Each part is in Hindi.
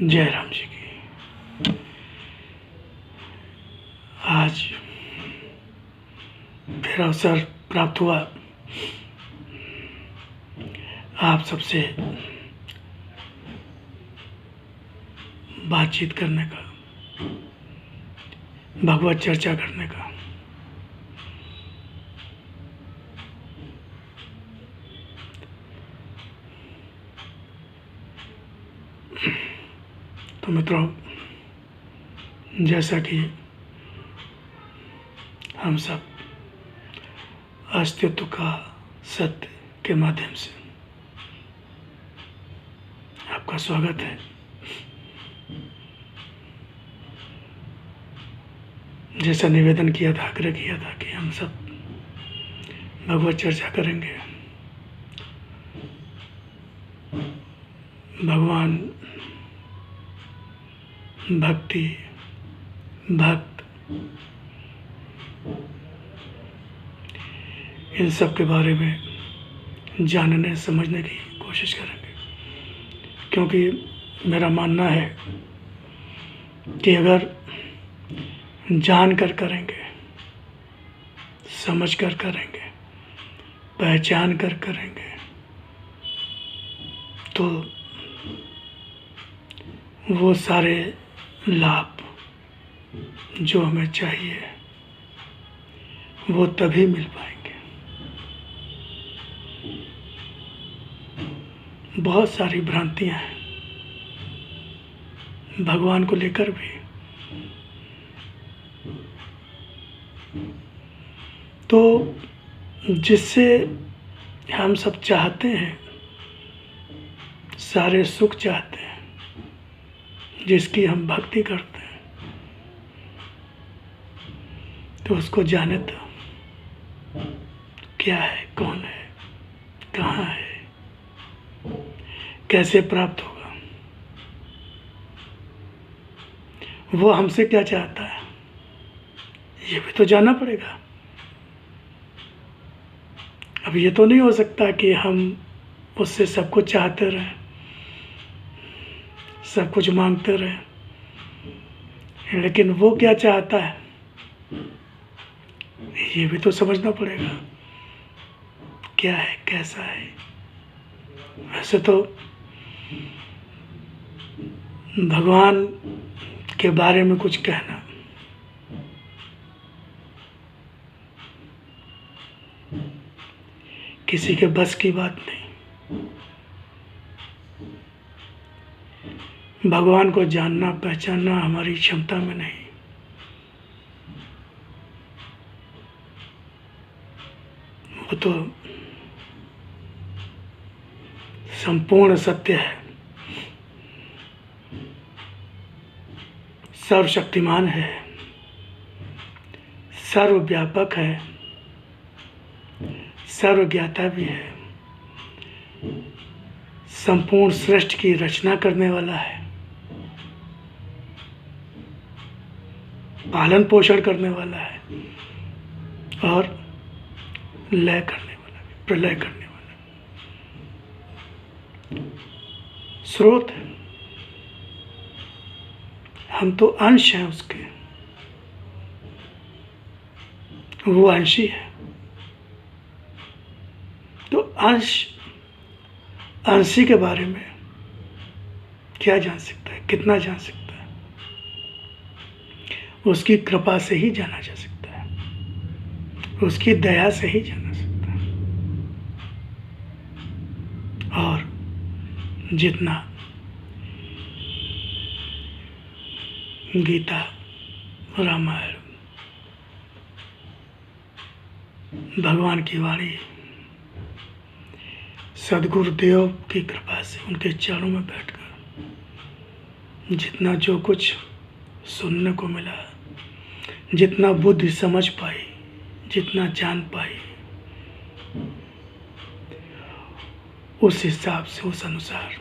जय राम जी की। आज फिर अवसर प्राप्त हुआ आप सबसे बातचीत करने का, भगवत चर्चा करने का। तो मित्रों, जैसा कि हम सब अस्तित्व का सत्य के माध्यम से आपका स्वागत है। जैसा निवेदन किया था, आग्रह किया था कि हम सब भगवत चर्चा करेंगे। भगवान, भक्ति, भक्त, इन सब के बारे में जानने समझने की कोशिश करेंगे, क्योंकि मेरा मानना है कि अगर जान कर करेंगे, समझ कर करेंगे, पहचान कर करेंगे, तो वो सारे लाभ जो हमें चाहिए वो तभी मिल पाएंगे। बहुत सारी भ्रांतियां हैं भगवान को लेकर भी। तो जिससे हम सब चाहते हैं, सारे सुख चाहते हैं, जिसकी हम भक्ति करते हैं, तो उसको जाने तो क्या है, कौन है, कहाँ है, कैसे प्राप्त होगा, वो हमसे क्या चाहता है, ये भी तो जानना पड़ेगा। अब ये तो नहीं हो सकता कि हम उससे सब कुछ चाहते रहें, सब कुछ मांगते रहें, लेकिन वो क्या चाहता है ये भी तो समझना पड़ेगा। क्या है, कैसा है। वैसे तो भगवान के बारे में कुछ कहना किसी के बस की बात नहीं। भगवान को जानना, पहचानना हमारी क्षमता में नहीं। वो तो संपूर्ण सत्य है, सर्वशक्तिमान है, सर्वव्यापक है, सर्वज्ञाता भी है, संपूर्ण सृष्टि की रचना करने वाला है, पालन पोषण करने वाला है और लय करने वाला, प्रलय करने वाला, स्रोत है। हम तो अंश हैं उसके, वो अंशी है। तो अंशी के बारे में क्या जान सकता है, कितना जान सकता है, उसकी कृपा से ही जाना जा सकता है, उसकी दया से ही जाना सकता है। और जितना गीता, रामायण, भगवान की वाणी, सदगुरुदेव की कृपा से उनके चरणों में बैठकर जितना जो कुछ सुनने को मिला, जितना बुद्धि समझ पाई, जितना जान पाई, उस हिसाब से, उस अनुसार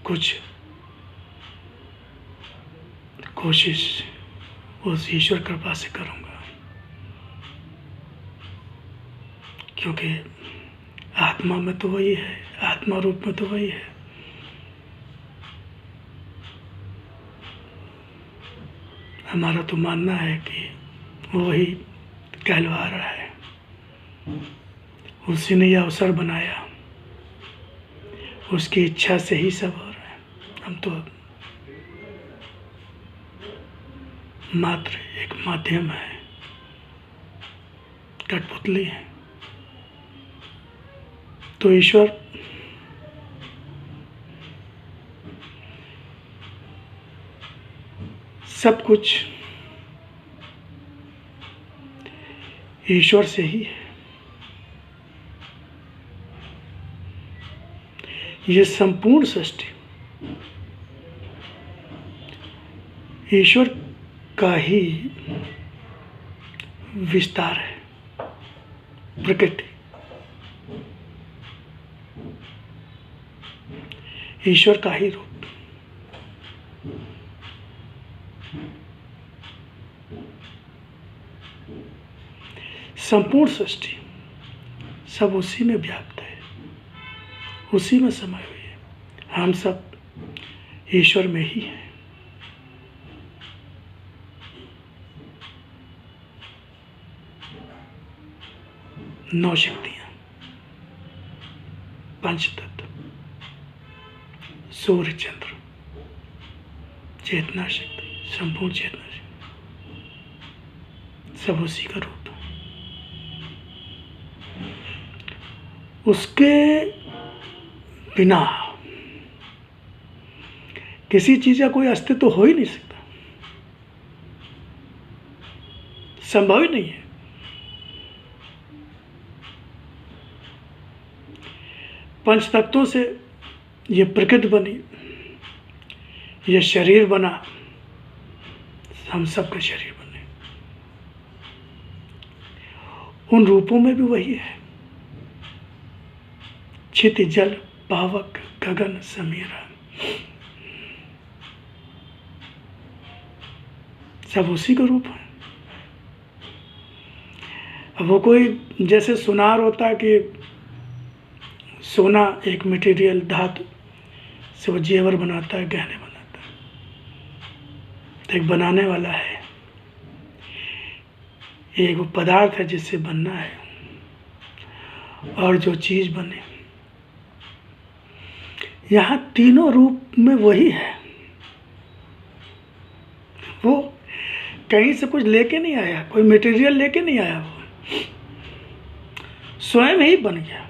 कुछ कोशिश उस ईश्वर कृपा से करूँगा। क्योंकि आत्मा में तो वही है, आत्मा आत्मा रूप में तो वही है। हमारा तो मानना है कि वही कहलवा रहा है, उसी ने यह अवसर बनाया, उसकी इच्छा से ही सब हो रहा है। हम तो मात्र एक माध्यम है, कठपुतली है। तो ईश्वर सब कुछ ईश्वर से ही है। ये संपूर्ण सृष्टि ईश्वर का ही विस्तार है, प्रकृति ईश्वर का ही रूप। संपूर्ण सृष्टि सब उसी में व्याप्त है, उसी में समाई हुई है। हम सब ईश्वर में ही हैं। 9 शक्तियां, पंच तत्व, सूर्य चंद्र, चेतना शक्ति, संपूर्ण चेतना शक्ति, सब उसी का रूप है। उसके बिना किसी चीज का कोई अस्तित्व तो हो ही नहीं सकता, संभव ही नहीं है। पंच तत्वों से ये प्रकृति बनी, ये शरीर बना, हम सबके शरीर बने। उन रूपों में भी वही है, क्षिति जल पावक गगन समीरा, सब उसी का रूप है। अब वो कोई जैसे सुनार होता है कि सोना एक मटेरियल धातु से वो जेवर बनाता है, गहने बनाता है, तो एक बनाने वाला है, एक वो पदार्थ है जिससे बनना है, और जो चीज बने। यहाँ तीनों रूप में वही है। वो कहीं से कुछ लेके नहीं आया, कोई मटेरियल लेके नहीं आया, वो स्वयं ही बन गया।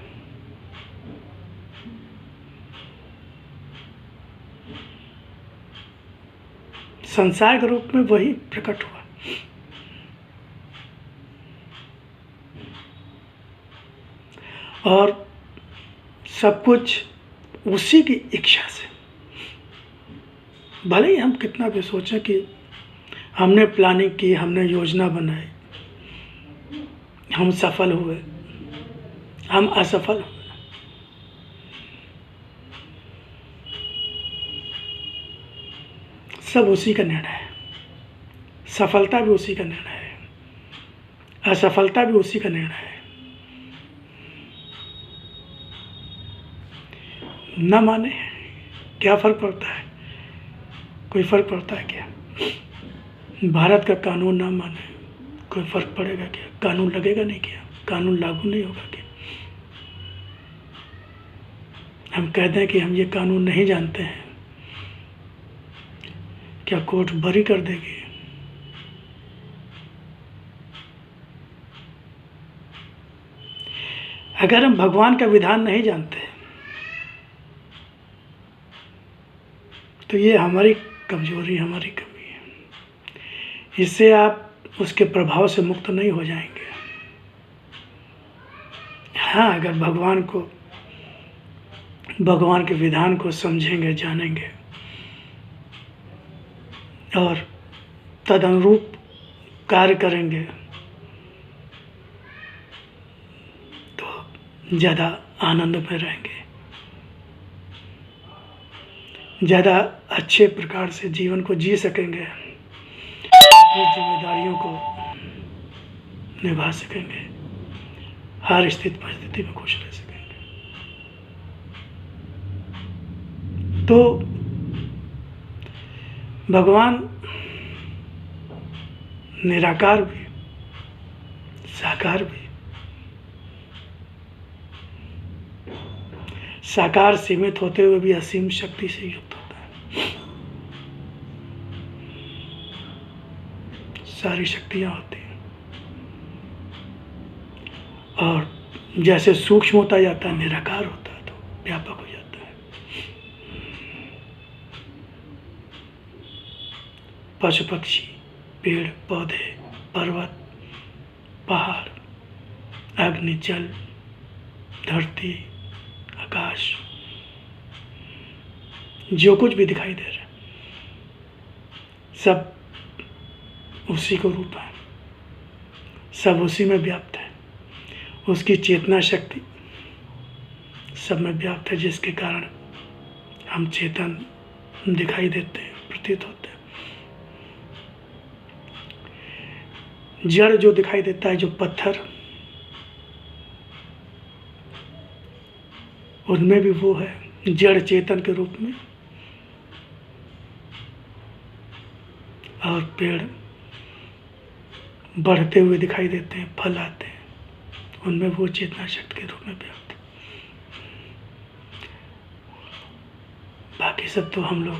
संसार के रूप में वही प्रकट हुआ। और सब कुछ उसी की इच्छा से। भले ही हम कितना भी सोचें कि हमने प्लानिंग की, हमने योजना बनाई, हम सफल हुए, हम असफल हुए, सब उसी का निर्णय है। सफलता भी उसी का निर्णय है, असफलता भी उसी का निर्णय है। न माने क्या फर्क पड़ता है? कोई फर्क पड़ता है क्या? भारत का कानून ना माने कोई फर्क पड़ेगा क्या? कानून लगेगा नहीं क्या? कानून लागू नहीं होगा क्या? हम कहते हैं कि हम ये कानून नहीं जानते हैं, क्या कोर्ट बरी कर देगी? अगर हम भगवान का विधान नहीं जानते तो ये हमारी कमजोरी, हमारी कमी है। इससे आप उसके प्रभाव से मुक्त नहीं हो जाएंगे। हाँ, अगर भगवान के विधान को समझेंगे, जानेंगे और तदनुरूप कार्य करेंगे तो ज़्यादा आनंद में रहेंगे, ज़्यादा अच्छे प्रकार से जीवन को जी सकेंगे, अपनी जिम्मेदारियों को निभा सकेंगे, हर स्थिति परिस्थिति में खुश रह सकेंगे। तो भगवान निराकार भी, साकार भी। साकार सीमित होते हुए भी असीम शक्ति से युक्त होता है। सारी शक्तियां होती हैं, और जैसे सूक्ष्म होता जाता है, निराकार होता है, तो व्यापक हो जाता है। पशु पक्षी, पेड़ पौधे, पर्वत, पहाड़, अग्नि, जल, धरती, आकाश, जो कुछ भी दिखाई दे रहा है, सब उसी को रूप है, सब उसी में व्याप्त है। उसकी चेतना शक्ति सब में व्याप्त है, जिसके कारण हम चेतन दिखाई देते हैं, प्रतीत होते हैं। जड़ जो दिखाई देता है, जो पत्थर, उनमें भी वो है, जड़ चेतन के रूप में। और पेड़ बढ़ते हुए दिखाई देते हैं, फल आते हैं, उनमें वो चेतना शक्ति के रूप में व्याप्त है। बाकी सब तो हम लोग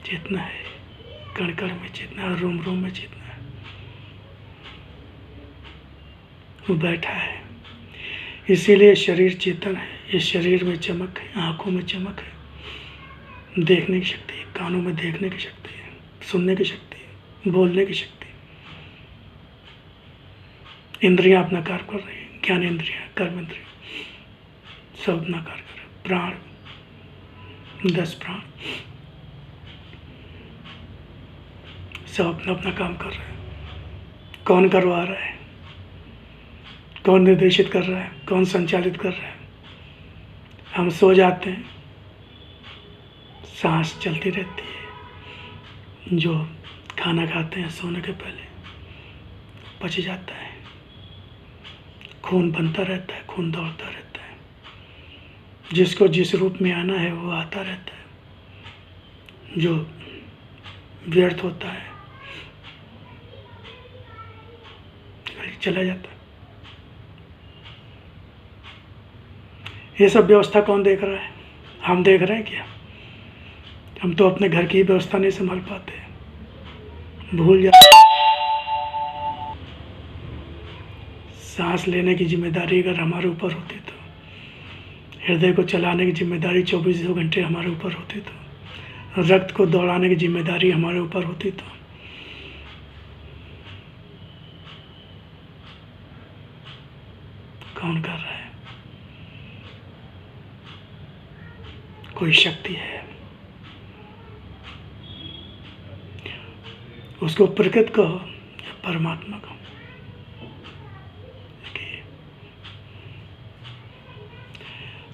चेतना है, कण कण में चेतना है, रोम रोम में चेतना है। वो बैठा है, इसीलिए शरीर चेतन है। ये शरीर में चमक है, आंखों में चमक है, देखने की शक्ति है, कानों में देखने की शक्ति है, सुनने की शक्ति है, बोलने की शक्ति है। इंद्रियां अपना कार्य कर रही हैं, ज्ञान इंद्रियां, कर्म इंद्रियां, सब अपना कार्य कर रहे हैं। प्राण, 10 प्राण, सब अपना अपना काम कर रहे हैं। कौन करवा रहा है, कौन निर्देशित कर रहा है, कौन संचालित कर रहा है? हम सो जाते हैं, सांस चलती रहती है, जो खाना खाते हैं सोने के पहले पच जाता है, खून बनता रहता है, खून दौड़ता रहता है, जिसको जिस रूप में आना है वो आता रहता है। जो व्यर्थ होता है चला जाता है। ये सब व्यवस्था कौन देख रहा है? हम देख रहे हैं क्या? हम तो अपने घर की व्यवस्था नहीं संभाल पाते, भूल जाते। सांस लेने की जिम्मेदारी अगर हमारे ऊपर होती तो, हृदय को चलाने की जिम्मेदारी 24 घंटे हमारे ऊपर होती तो, रक्त को दौड़ाने की जिम्मेदारी हमारे ऊपर होती तो, कौन कर रहा है? कोई शक्ति है, उसको प्रकृति कहो या परमात्मा कहो।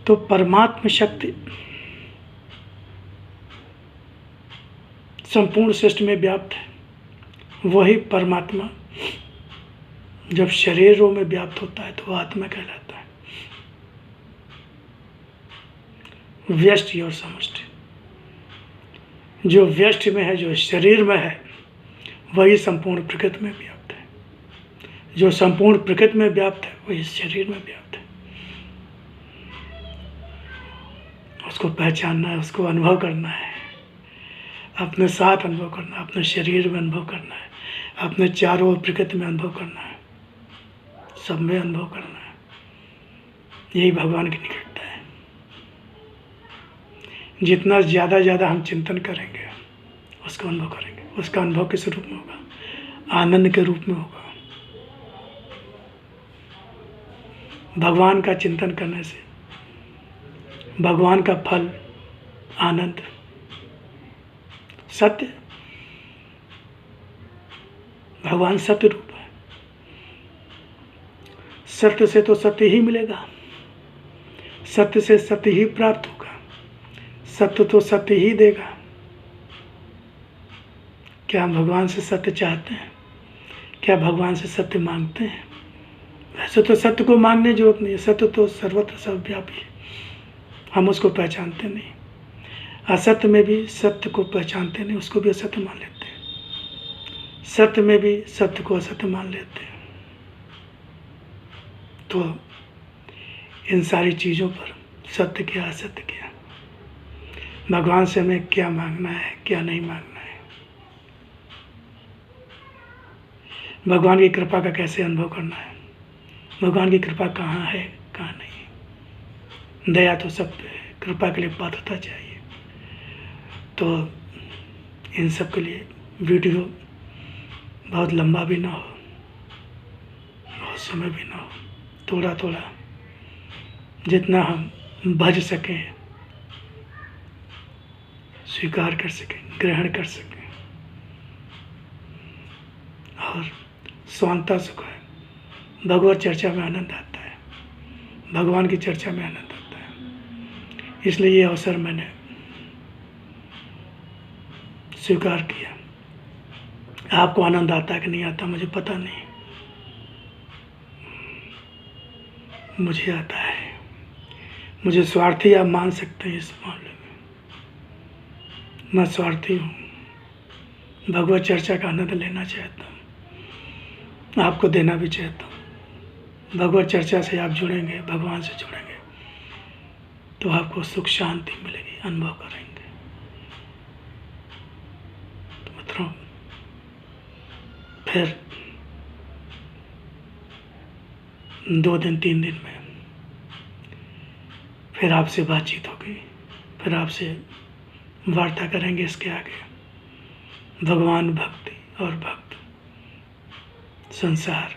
तो परमात्मा शक्ति संपूर्ण सृष्टि में व्याप्त है। वही परमात्मा जब शरीरों में व्याप्त होता है तो वह आत्मा कहलाता है। व्यष्टि और समष्टि, जो व्यष्टि में है, जो शरीर में है, वही संपूर्ण प्रकृति में व्याप्त है। जो संपूर्ण प्रकृति में व्याप्त है वही शरीर में व्याप्त है। उसको पहचानना है, उसको अनुभव करना है, अपने साथ अनुभव करना है, अपने शरीर में अनुभव करना है, अपने चारों ओर प्रकृति में अनुभव करना है, सब में अनुभव करना है। यही भगवान की निकटता है। जितना ज़्यादा हम चिंतन करेंगे उसका अनुभव करेंगे। उसका अनुभव किस रूप में होगा? आनंद के रूप में होगा। भगवान का चिंतन करने से भगवान का फल आनंद, सत्य। भगवान सत्य रूप है। सत्य से तो सत्य ही मिलेगा, सत्य से सत्य ही प्राप्त होगा, सत्य तो सत्य ही देगा। क्या हम भगवान से सत्य चाहते हैं? क्या भगवान से सत्य मांगते हैं? वैसे तो सत्य को मांगने की जरूरत नहीं है, सत्य तो सर्वत्र सर्वव्यापी है। हम उसको पहचानते नहीं। असत्य में भी सत्य को पहचानते नहीं, उसको भी असत्य मान लेते हैं। सत्य में भी सत्य को असत्य मान लेते हैं। तो इन सारी चीज़ों पर सत्य क्या असत्य क्या, भगवान से हमें क्या मांगना है क्या नहीं मांगना है, भगवान की कृपा का कैसे अनुभव करना है, भगवान की कृपा कहाँ है कहाँ नहीं। दया तो सब पे है, कृपा के लिए पात्रता चाहिए। तो इन सब के लिए वीडियो बहुत लंबा भी ना हो, बहुत समय भी ना हो, थोड़ा थोड़ा जितना हम भज सकें, स्वीकार कर सकें, ग्रहण कर सकें, और स्वांतता सुख है। भगवत चर्चा में आनंद आता है, भगवान की चर्चा में आनंद आता है। इसलिए ये अवसर मैंने स्वीकार किया। आपको आनंद आता है कि नहीं आता मुझे पता नहीं, मुझे आता है। मुझे स्वार्थी आप मान सकते हैं, इस मामले में मैं स्वार्थी हूँ। भगवत चर्चा का आनंद लेना चाहता हूँ, आपको देना भी चाहता हूँ। भगवत चर्चा से आप जुड़ेंगे, भगवान से जुड़ेंगे, तो आपको सुख शांति मिलेगी, अनुभव करेंगे। तो मित्रों, फिर 2 दिन 3 दिन में फिर आपसे बातचीत होगी, फिर आपसे वार्ता करेंगे इसके आगे। भगवान, भक्ति और भक्त, संसार।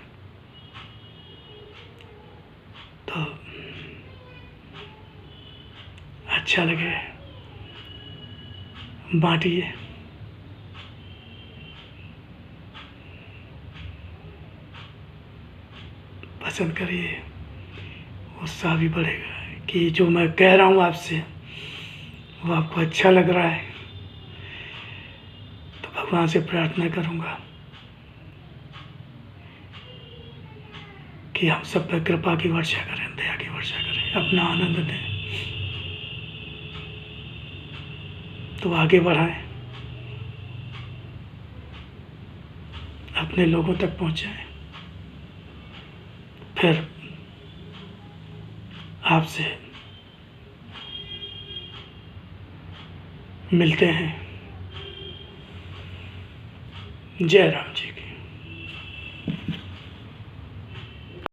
तो अच्छा लगे बांटिए, पसंद करिए, उत्साह भी बढ़ेगा कि जो मैं कह रहा हूँ आपसे वो आपको अच्छा लग रहा है। तो भगवान से प्रार्थना करूँगा कि हम सब पर कृपा की वर्षा करें, दया की वर्षा करें, अपना आनंद दें, तो आगे बढ़ाएं, अपने लोगों तक पहुँचाएं। फिर आपसे मिलते हैं। जय राम जी की।